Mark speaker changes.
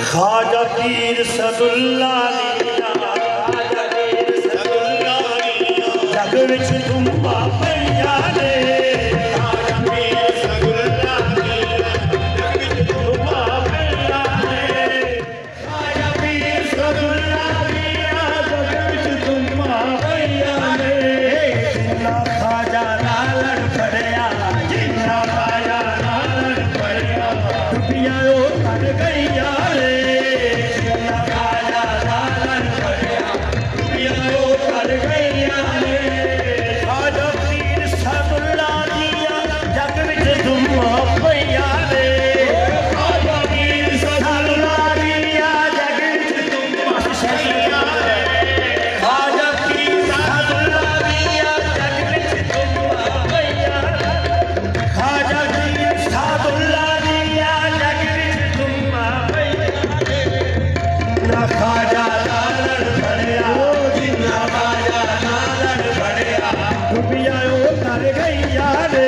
Speaker 1: खाजा पीर सदुल्ला जग विच धुम्मा पईया ने खाजा पीर सदुल्ला जग विच धुम्मा पईया ने खाजा पीर सदुल्ला जग विच धुम्मा पईया ने जिन्ना खाजा लालड़ फड़िया जिन्ना खाजा लालड़ फड़िया डुबिया ओ तर गईया रे जिन्ना खाजा लालड़ फड़िया डुबिया ओ तर गईया रे खाजा पीर सदुल्ला दिया जग विच धुम्मा पईया रे खाजा पीर सदुल्ला दिया जग विच धुम्मा पईया रे खाजा पीर सदुल्ला दिया जग विच धुम्मा पईया खाजा पीर सदुल्ला दिया जग विच धुम्मा पईया ना खाजा लालड़ फड़िया जिन्ना खाजा लालड़ फड़िया डुबिया ओ तर गईया रे